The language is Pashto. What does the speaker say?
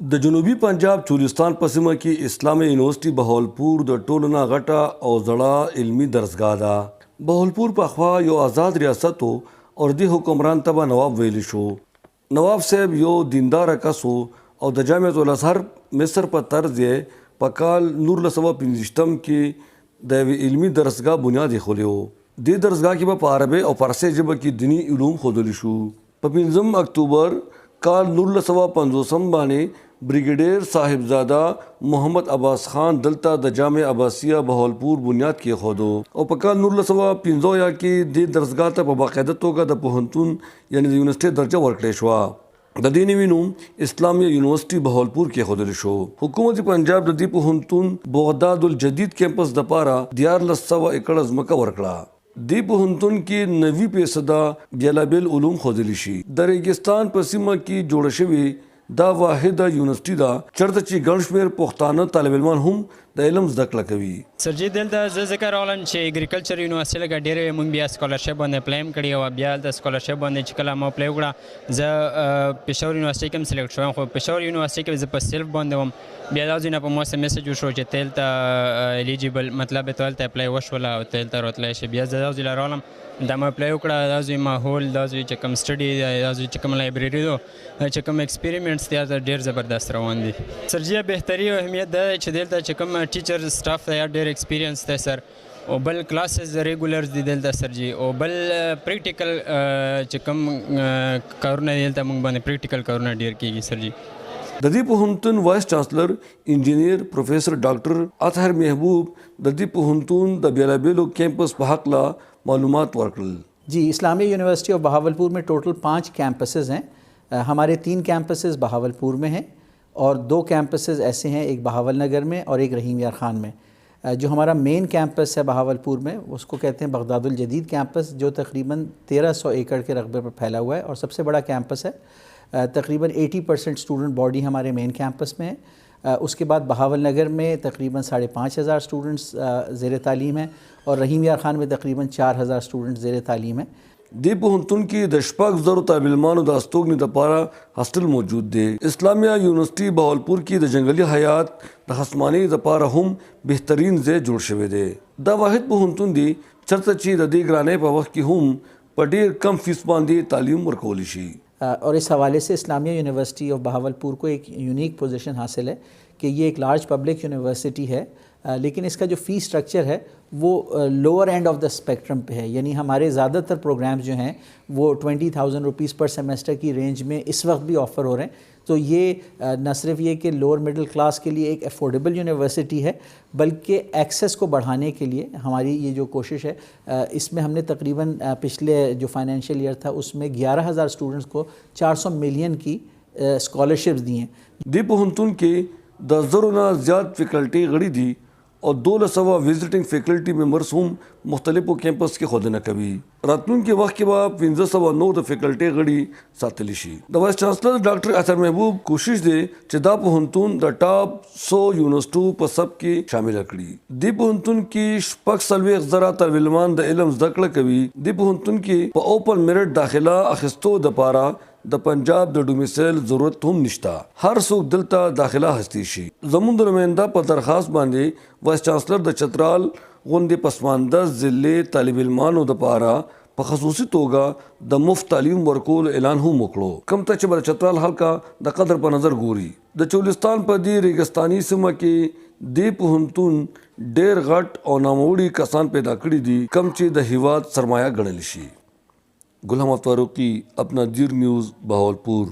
د جنوبي پنجاب چولستان په سیمه کې اسلامي یونیورسيټي بهاولپور د ټولو نه غټه او زړه علمي درسګاه ده. بهاولپور پخوا یو آزاد ریاست و او د حکمران ته به نواب ویلی شو. نواب صاحب یو دیندار کس و او د جامعة الازهر مصر په طرز یې په کال 1915 کې د یوې علمي درسګاه بنیاد ایښولی و. دې درسګاه کې به په عربي او فارسي ژبه کې دیني علوم ښودلی شو. په 5 اکتوبر کال 1950 باندې بریګیډیر صاحبزاده محمد عباس خان دلته د جامع عباسیه بهاولپور بنیاد کېښودو او په کال 1950 کې دې درسګاه ته په باقاعده توګه د پوهنتون یعنې د یونیورسټۍ درجه ورکړې شوه. د دې نوي نوم اسلامي یونیورسيټي بهاولپور کېښودل شو. حکومت پنجاب د دې پوهنتون بغداد الجدید کیمپس دپاره 1400 ایکړه ځمکه ورکړه. دې پوهنتون کې 90% بیلابیل علوم ښودلی شي. د ریګستان په سیمه کې جوړه شوې دا واحده یونیورسيټي ده چېرته چې ګڼ شمېر پښتانه طالب علمان هم د علم زده کړه کوي. سر جی دلته زه ذکر راغلم چې اګریکلچر یونیورسيټي لکه ډېرې موږ بیا سکالرشپ باندې اپلای هم کړي او بیا د سکالرشپ باندې چې کله ما اپلای وکړه زه پېښور یونیورسيټي کې هم سلیکټ شوم خو پېښور یونیورسيټي کې زه په سیلف باندې وم بیا دا ځینې په ما سره میسج وشو چې تلته الیجیبل مطلب ته هلته اپلای وشوله او تلته راتلی شي بیا زه دا ځای راغلم دا مې اپلای وکړه دا ځای ماحول دا ځای چې کوم سټډي دا ځای چې کوم لایبرري ده چې کوم ایکسپریمنټس دي دا ډېر زبردست روان دي. سر جی بهتري او اهمیت دا چې دلته چې کوم ټیچر سټاف دی ډېر ایکسپیرینس دی سر او بل کلاسز ریګولرز دي دلته سر جی او بل پریکټیکل چې کوم کارونه دلته موږ باندې پریکټیکل کارونه ډېر کېږي سر جی. د دې پوهنتون وایس چانسلر انجینیر پروفیسر ډاکټر اطهر محبوب د دې پوهنتون د بیلابیلو کیمپس په حقله معلومات ورکړل. جی اسلامی یونیورسٹی آف بہاولپور میں ٹوٹل 5 کیمپسز ہیں. ہمارے 3 کیمپسز بہاولپور میں ہیں اور 2 کیمپسز ایسے ہیں ایک بہاول نگر میں اور ایک رحیم یار خان میں. جو ہمارا مین کیمپس ہے بہاولپور میں اس کو کہتے ہیں بغداد الجدید کیمپس جو تقریباً 1300 ایکڑ کے رقبے پر پھیلا ہوا ہے اور سب سے بڑا کیمپس ہے. تقریباً 80% اسٹوڈنٹ باڈی ہمارے مین کیمپس میں ہے. اس کے بعد بہاول نگر میں تقریباً 5,500 اسٹوڈنٹس زیر تعلیم ہیں اور رحیم یار خان میں تقریباً 4,000 اسٹوڈنٹ زیر تعلیم ہیں. دې پوهنتون کې د 6,000 طالب علمانو د استوګنې دپاره هاسټل موجود دی. اسلامیه یونیورسيټي بهاولپور کې د جنګلي حیات د خصمانۍ دپاره هم بهترین ځای جوړ شوی دی. دا واحد پوهنتون دی چېرته چې د دې ګرانۍ په وخت کې هم په ډېر کم فیس باندې تعلیم ورکولی شي. اور اس حوالے سے اسلامیہ یونیورسٹی آف بہاولپور کو ایک یونیک پوزیشن حاصل ہے کہ یہ ایک لارج پبلک یونیورسٹی ہے لیکن اس کا جو فی سٹرکچر ہے وہ لوور اینڈ آف دا اسپیکٹرم پہ ہے. یعنی ہمارے زیادہ تر پروگرامز جو ہیں وہ 20,000 روپیز پر سیمسٹر کی رینج میں اس وقت بھی آفر ہو رہے ہیں. تو یہ نہ صرف یہ کہ لوور مڈل کلاس کے لیے ایک افورڈیبل یونیورسٹی ہے بلکہ ایکسیس کو بڑھانے کے لیے ہماری یہ جو کوشش ہے اس میں ہم نے تقریباً پچھلے جو فائنینشیل ایئر تھا اس میں 11,000 اسٹوڈنٹس کو 400 ملین کی اسکالرشپس دی ہیں. دې پوهنتون کې د 1000 نه زیات فیکلټي غړي دي او 1200 وزټینګ فیکلټي ممبرز هم مختلفو کیمپس کې ښودنه کوي. راتلونکي وخت کې به 1500 نور د فیکلټي غړي ساتلی شي. د وایس چانسلر ډاکټر اطهر محبوب کوشش دی چې دا پوهنتون د ټاپ 100 یونیورسيټو په سب کې شامل کړي. دې پوهنتون کې 40,000 طالب علمان د علم زده کړه کوي. دې پوهنتون کې په اوپن میرټ داخله اخیستو دپاره د پنجاب د ډومیسایل ضرورت هم نشته. هر څوک دلته داخله هستی شي. زموږ د نماینده په درخواست باندې وایس چانسلر د چترال غوندې پسمانده ضلع طالب علمانو دپاره په خصوصي توګه د مفت تعلیم ورکول اعلان هم وکړو. کوم ته چې به د چترال حلقه د قدر په نظر ګوري. د چولستان په دې ریګستاني سیمه کې دې پوهنتون ډېر غټ او ناموړي کسان پیدا کړي دي کوم چې د هیواد سرمایه ګڼل شي. گل احمد فاروقی، اپنا دیر نیوز، بہاولپور.